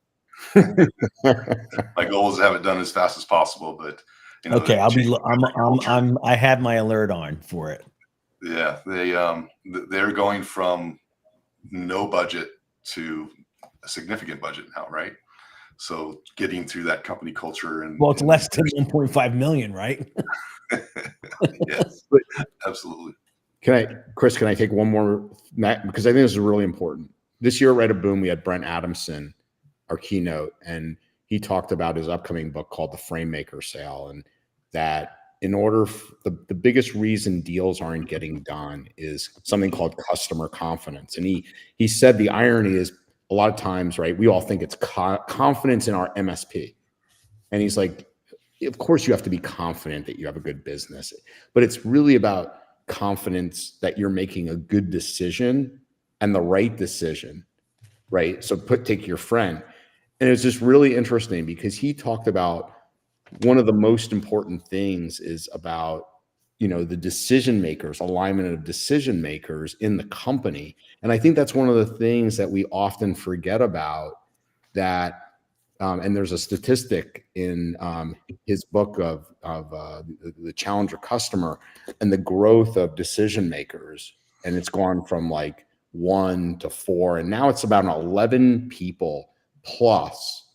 my goal is to have it done as fast as possible, but you know, okay, I have my alert on for it. Yeah, they're going from no budget to a significant budget now, right? So getting through that company culture and it's less than 1.5 million, right? Yes, absolutely. Chris, can I take one more, because I think this is really important. This year at Red Boom, we had Brent Adamson, our keynote, and he talked about his upcoming book called The Framemaker Sale, and that in order, the biggest reason deals aren't getting done is something called customer confidence. And he said the irony is a lot of times, right, we all think it's confidence in our MSP. And he's like, of course you have to be confident that you have a good business, but it's really about confidence that you're making a good decision and the right decision, right? So take your friend. And it was just really interesting because he talked about one of the most important things is about, you know, the decision makers, alignment of decision makers in the company. And I think that's one of the things that we often forget about, that and there's a statistic in his book of the Challenger Customer and the growth of decision makers. And it's gone from like 1 to 4. And now it's about 11 people plus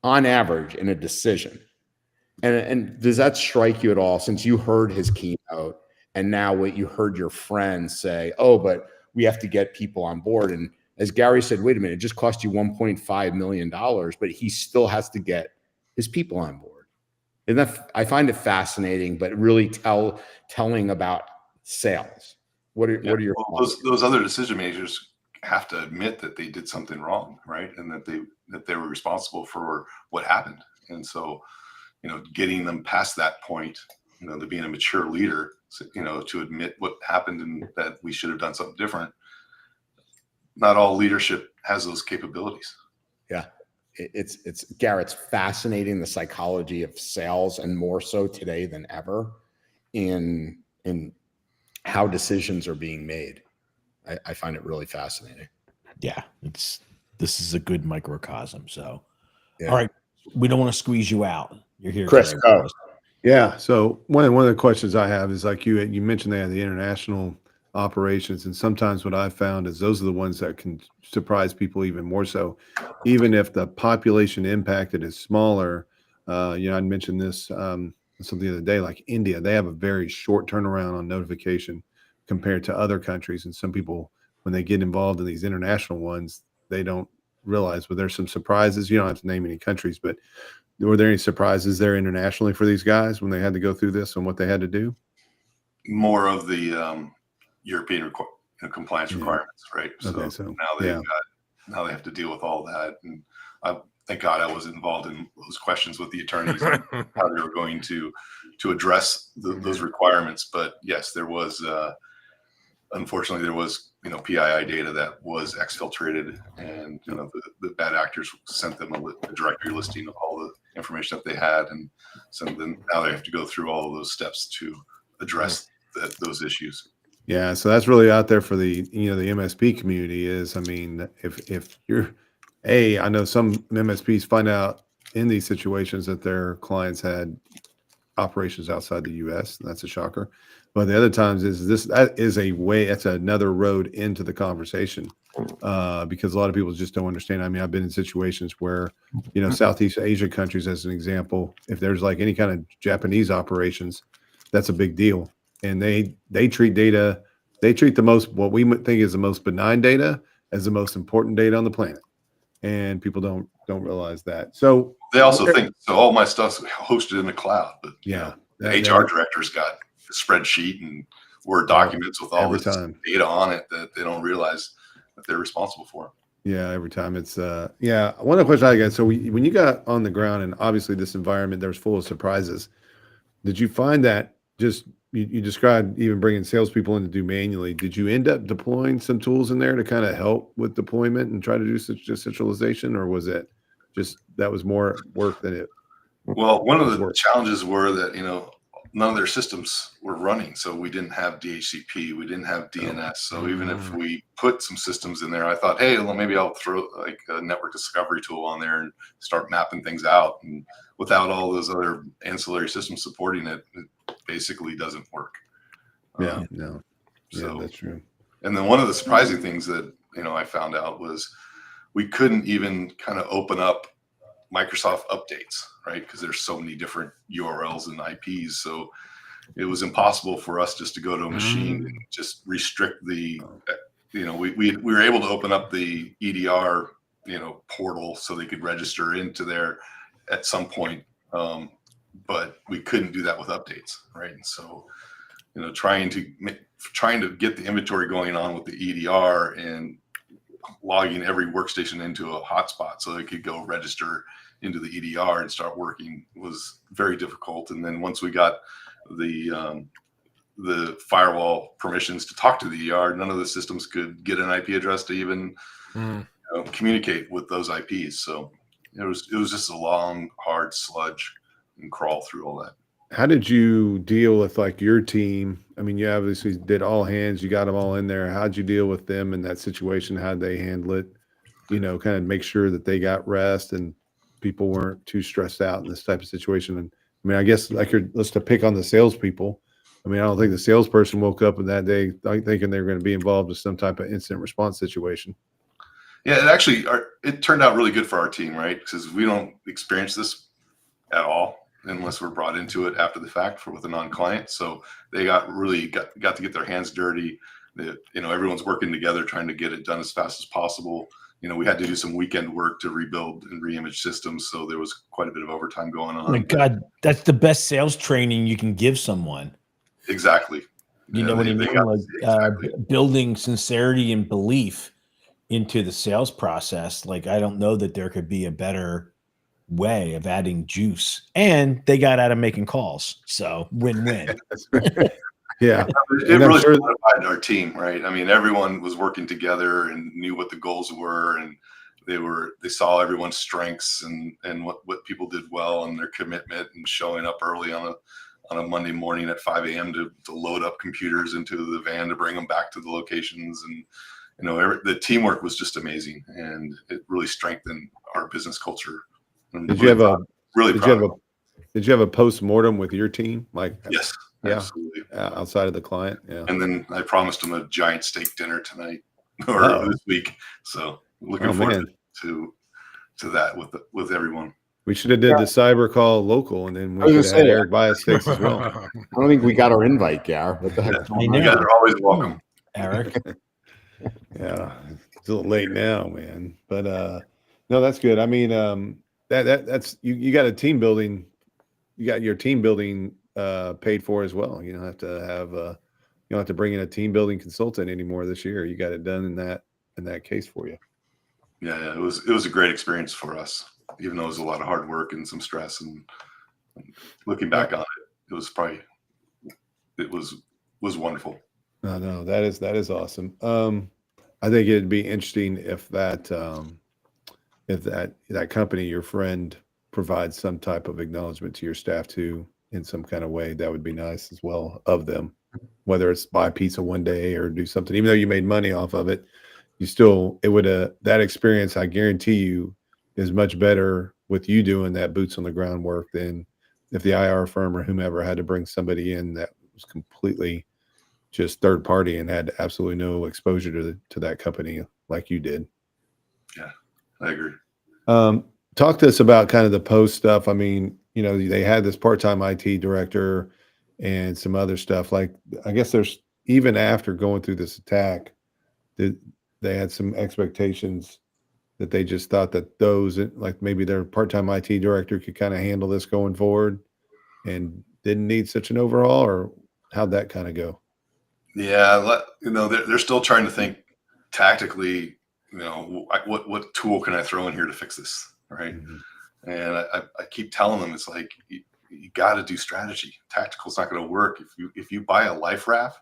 on average in a decision. And does that strike you at all, since you heard his keynote and now what you heard your friends say, oh, but we have to get people on board? And as Gary said, wait a minute, it just cost you $1.5 million, but he still has to get his people on board. And that, I find it fascinating, but really telling about sales. What are your thoughts? Those other decision makers have to admit that they did something wrong, right? And that they were responsible for what happened. And so, you know, getting them past that point, you know, to being a mature leader, you know, to admit what happened and that we should have done something different. Not all leadership has those capabilities. it's Garrett's fascinating, the psychology of sales, and more so today than ever in how decisions are being made. I find it really fascinating. Yeah, this is a good microcosm. So, Yeah. all right, we don't want to squeeze you out. You're here, Chris, today, go. Chris. Yeah. So one of the questions I have is like you mentioned they have the international operations, and sometimes what I've found is those are the ones that can surprise people even more so, even if the population impacted is smaller. I mentioned this something the other day, like India, they have a very short turnaround on notification compared to other countries, and some people when they get involved in these international ones, they don't realize. But there's some surprises. You don't have to name any countries, but were there any surprises there internationally for these guys when they had to go through this and what they had to do? More of the European compliance requirements, right? Okay, So so now they have to deal with all that, and thank God I was involved in those questions with the attorneys on how they were going to address those requirements. But yes, there was unfortunately there was PII data that was exfiltrated, and the bad actors sent them a directory listing of all the information that they had, and so then now they have to go through all of those steps to address those issues. Yeah, so that's really out there for the the MSP community. Is, I mean, if you're I know some MSPs find out in these situations that their clients had operations outside the U.S. and that's a shocker. But the other times that's another road into the conversation because a lot of people just don't understand. I mean, I've been in situations where Southeast Asia countries, as an example, if there's like any kind of Japanese operations, that's a big deal, and they treat data. They treat what we think is the most benign data as the most important data on the planet, and people don't realize that. So they also think all my stuff's hosted in the cloud, but the HR director's got a spreadsheet and Word documents with all this data on it that they don't realize that they're responsible for. Yeah, every time it's one of the questions I got. So when you got on the ground, and obviously this environment, there's full of surprises. Did you find that just you described even bringing salespeople in to do manually? Did you end up deploying some tools in there to kind of help with deployment and try to do just centralization, or was it just that was more work than it? Well, one of the challenges were that none of their systems were running, so we didn't have DHCP, we didn't have DNS. So even if we put some systems in there, I thought, hey, well, maybe I'll throw like a network discovery tool on there and start mapping things out. And without all those other ancillary systems supporting it, it basically doesn't work. So that's true. And then one of the surprising things that I found out was we couldn't even kind of open up Microsoft updates, right? Because there's so many different URLs and IPs. So it was impossible for us just to go to a machine and just restrict the, we were able to open up the EDR, portal so they could register into there at some point. But we couldn't do that with updates, right? And so, trying to get the inventory going on with the EDR and logging every workstation into a hotspot so they could go register into the EDR and start working was very difficult. And then once we got the firewall permissions to talk to the EDR, none of the systems could get an IP address to even communicate with those IPs. So it was just a long, hard sludge and crawl through all that. How did you deal with like your team? I mean, you obviously did all hands, you got them all in there. How'd you deal with them in that situation? How'd they handle it? Kind of make sure that they got rest and people weren't too stressed out in this type of situation. And I mean, I guess let's to pick on the salespeople. I mean, I don't think the salesperson woke up in that day thinking they were going to be involved with some type of incident response situation. Yeah, it turned out really good for our team, right? Because we don't experience this at all unless we're brought into it after the fact with a non-client. So they got to get their hands dirty. Everyone's working together, trying to get it done as fast as possible. We had to do some weekend work to rebuild and reimage systems. So there was quite a bit of overtime going on. Oh my God, that's the best sales training you can give someone. Exactly. You know what I mean? Building sincerity and belief into the sales process. Like, I don't know that there could be a better way of adding juice, and they got out of making calls. So win-win. Yeah. It really solidified our team, right? I mean, everyone was working together and knew what the goals were. And, they saw everyone's strengths and what people did well and their commitment and showing up early on a Monday morning at 5 a.m. to load up computers into the van to bring them back to the locations. And, the teamwork was just amazing, and it really strengthened our business culture. Did you have Did you have a post-mortem with your team? Yes, yeah, absolutely. Outside of the client. Yeah. And then I promised them a giant steak dinner tonight or this week. So looking forward to that with everyone. We should have did the CyberCall local, and then we could have had Eric buy us steaks as well. I don't think we got our invite, Gar. What the heck? You guys are always welcome, Eric. Yeah, it's a little late now, man. But no, that's good. I mean, that's you got a team building. You got your team building paid for as well. You don't have to have you don't have to bring in a team building consultant anymore this year. You got it done in that case for you. Yeah, it was a great experience for us, even though it was a lot of hard work and some stress. And looking back on it, it was wonderful. No, that is awesome. I think it'd be interesting if that company, your friend, provides some type of acknowledgement to your staff too in some kind of way. That would be nice as well of them, whether it's buy pizza one day or do something. Even though you made money off of it, that experience, I guarantee you, is much better with you doing that boots on the ground work than if the IR firm or whomever had to bring somebody in that was completely just third party and had absolutely no exposure to that company like you did. Yeah, I agree. Talk to us about kind of the post stuff. I mean, they had this part-time IT director and some other stuff. Like, I guess there's, even after going through this attack, they had some expectations that they just thought that those, like maybe their part-time IT director could kind of handle this going forward and didn't need such an overhaul, or how'd that kind of go? Yeah, they're still trying to think tactically. What tool can I throw in here to fix this, right? Mm-hmm. And I keep telling them, it's like you got to do strategy. Tactical's not going to work if you buy a life raft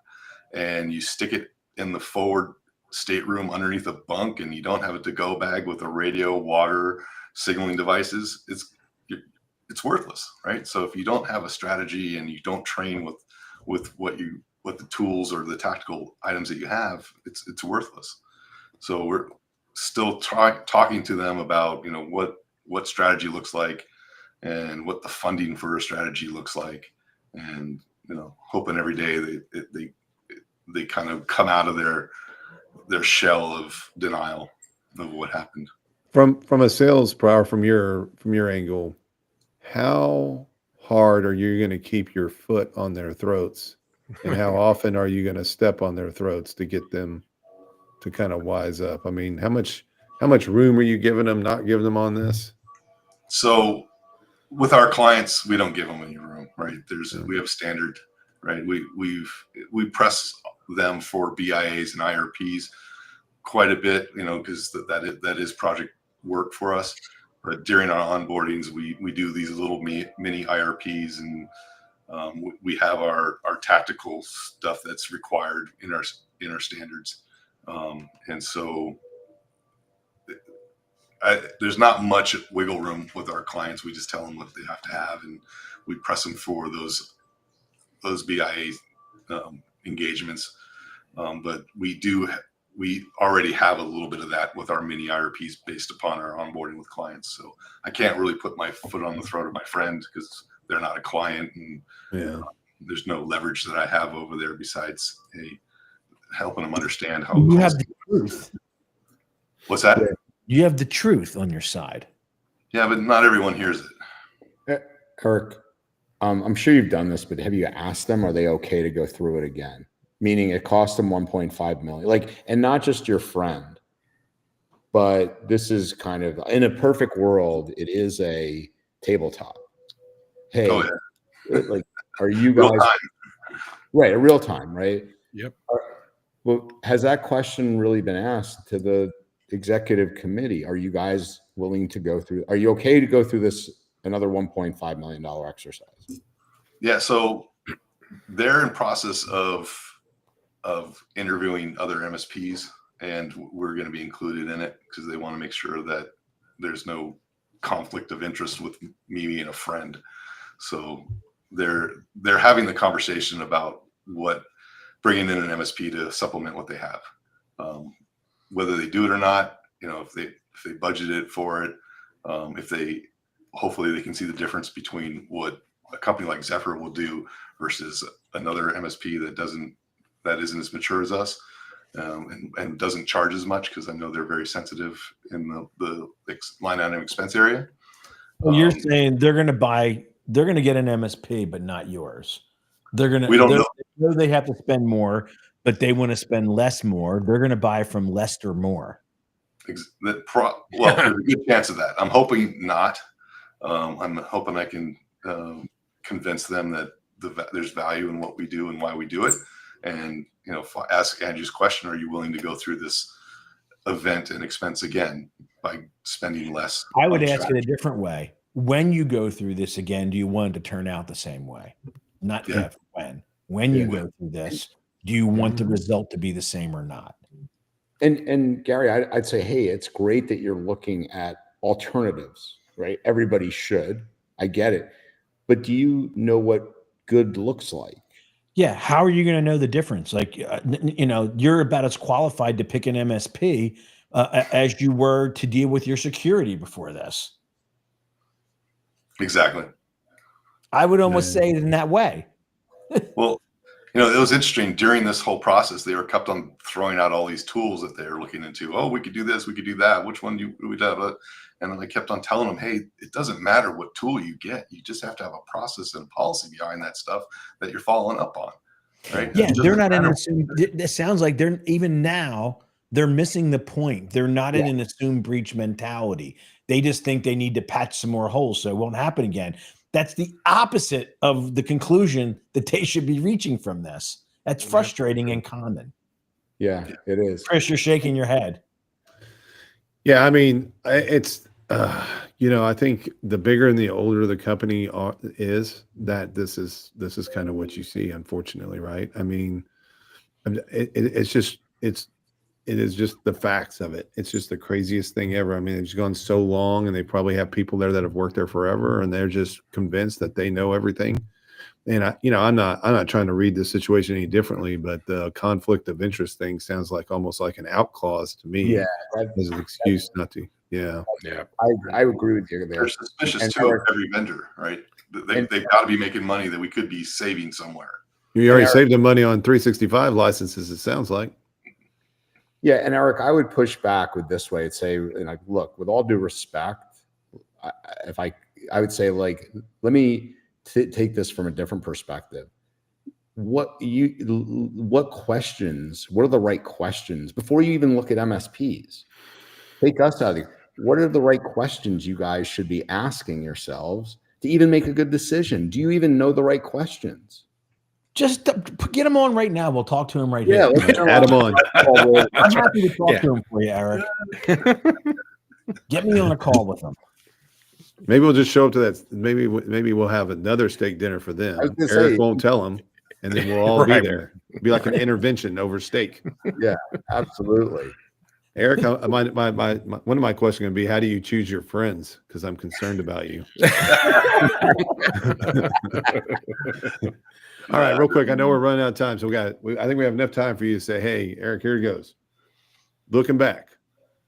and you stick it in the forward stateroom underneath a bunk and you don't have a to-go bag with a radio, water, signaling devices. It's worthless, right? So if you don't have a strategy and you don't train with what the tools or the tactical items that you have, it's worthless. So we're still talking to them about what strategy looks like and what the funding for a strategy looks like, and hoping every day they kind of come out of their shell of denial of what happened. From a sales power, from your angle, how hard are you going to keep your foot on their throats, and how often are you going to step on their throats to get them to kind of wise up? I mean, how much room are you giving them, not giving them on this? So with our clients, we don't give them any room, right? We have standard, right? We press them for BIAs and IRPs quite a bit, because that is project work for us. But during our onboardings, we do these little mini IRPs, and we have our tactical stuff that's required in our standards. And so there's not much wiggle room with our clients. We just tell them what they have to have, and we press them for those BIA engagements. But we already have a little bit of that with our mini IRPs based upon our onboarding with clients. So I can't really put my foot on the throat of my friend because they're not a client, and there's no leverage that I have over there besides helping them understand how you have the truth. What's that? You have the truth on your side. Yeah, but not everyone hears it. Kirk, I'm sure you've done this, but have you asked them, are they okay to go through it again? Meaning it cost them 1.5 million, and not just your friend, but this is kind of, in a perfect world, it is a tabletop. Hey, are you guys right? A real time, right? Yep. Well, has that question really been asked to the executive committee? Are you guys willing to go through? Are you okay to go through this another $1.5 million exercise? Yeah. So they're in process of interviewing other MSPs and we're going to be included in it because they want to make sure that there's no conflict of interest with me being a friend. So they're having the conversation about what bringing in an MSP to supplement what they have, whether they do it or not. If they budget it for it, hopefully they can see the difference between what a company like Zephyr will do versus another MSP that isn't as mature as us, and doesn't charge as much, because I know they're very sensitive in the line item expense area. Well, you're saying they're going to get an MSP, but not yours. We don't know. They have to spend more, but they want to spend less more. They're going to buy from Lester more. There's a good chance of that. I'm hoping not. I'm hoping I can convince them that there's value in what we do and why we do it. And ask Andrew's question: are you willing to go through this event and expense again by spending less? I would ask it a different way. When you go through this again, do you want it to turn out the same way? Not if, when. When you go through this, do you want the result to be the same or not? And Gary, I'd say, hey, it's great that you're looking at alternatives, right? Everybody should. I get it. But do you know what good looks like? Yeah. How are you going to know the difference? Like, you're about as qualified to pick an MSP as you were to deal with your security before this. Exactly. I would almost say it in that way. Well, it was interesting during this whole process. They were kept on throwing out all these tools that they were looking into. Oh, we could do this, we could do that. Which one do we do? And then I kept on telling them, hey, it doesn't matter what tool you get. You just have to have a process and policy behind that stuff that you're following up on. Right? Yeah, they're not in assumed. It sounds like they're missing the point. They're not in an assumed breach mentality. They just think they need to patch some more holes so it won't happen again. That's the opposite of the conclusion that they should be reaching from this. That's frustrating and common. Yeah, it is. Chris, you're shaking your head. Yeah, I mean, it's I think the bigger and the older the company is, that this is kind of what you see, unfortunately, right? I mean, it is just the facts of it. It's just the craziest thing ever. I mean, it's gone so long, and they probably have people there that have worked there forever, and they're just convinced that they know everything. And I'm not trying to read the situation any differently, but the conflict of interest thing sounds like almost like an out clause to me. Yeah, as an excuse not to. Yeah. I agree with you there. They're suspicious too of every vendor, right? They've got to be making money that we could be saving somewhere. You already saved them money on 365 licenses, it sounds like. Yeah, and Eric, I would push back with this way and say, look, with all due respect, I would say, like, let me take this from a different perspective. What questions? What are the right questions before you even look at MSPs? Take us out of here. What are the right questions you guys should be asking yourselves to even make a good decision? Do you even know the right questions? Just get him on right now. We'll talk to him right here. Yeah, let's add him on. I'm happy to talk to him for you, Eric. Get me on a call with him. Maybe we'll just show up to that. Maybe we'll have another steak dinner for them. Eric won't tell them, and then we'll all be there. It'll be like an intervention over steak. Yeah, absolutely. Eric, one of my questions going to be, how do you choose your friends? Because I'm concerned about you. All right, real quick. I know we're running out of time, so I think we have enough time for you to say, hey, Eric, here it goes. Looking back,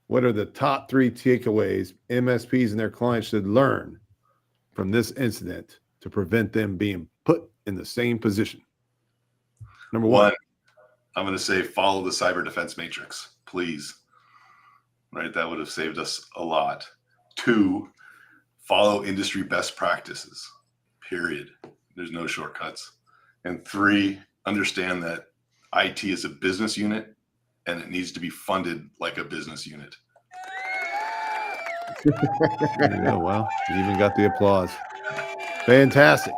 what are the top 3 takeaways MSPs and their clients should learn from this incident to prevent them being put in the same position? Number one, I'm going to say follow the cyber defense matrix, please. Right, that would have saved us a lot. 2, follow industry best practices, period. There's no shortcuts. And 3, understand that IT is a business unit and it needs to be funded like a business unit. There you go. Well, you even got the applause. Fantastic.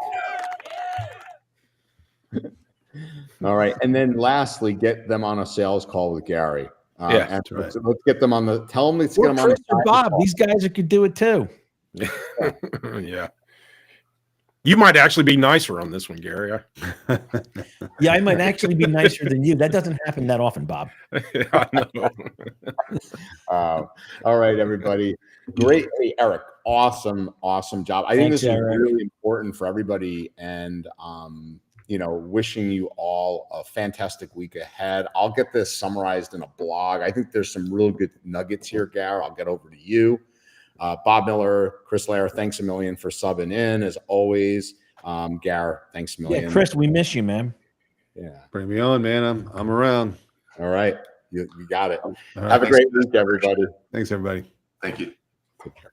All right. And then lastly, get them on a sales call with Gary. Yeah, and right. let's get them on the, tell them let's get them on Chris the or Bob. call. These guys could do it too. Yeah. You might actually be nicer on this one, Gary. Yeah, I might actually be nicer than you. That doesn't happen that often, Bob. I know. All right, everybody. Great. Hey, Eric, awesome job. I think Thanks, this is Eric. really important for everybody. And, wishing you all a fantastic week ahead. I'll get this summarized in a blog. I think there's some real good nuggets here, Gar. I'll get over to you. Bob Miller, Chris Lair, thanks a million for subbing in as always. Gar, thanks a million. Yeah, Chris, we miss you, man. Yeah. Bring me on, man. I'm around. All right. You got it. All right. Have a great week, everybody. Thanks, everybody. Thank you. Take care.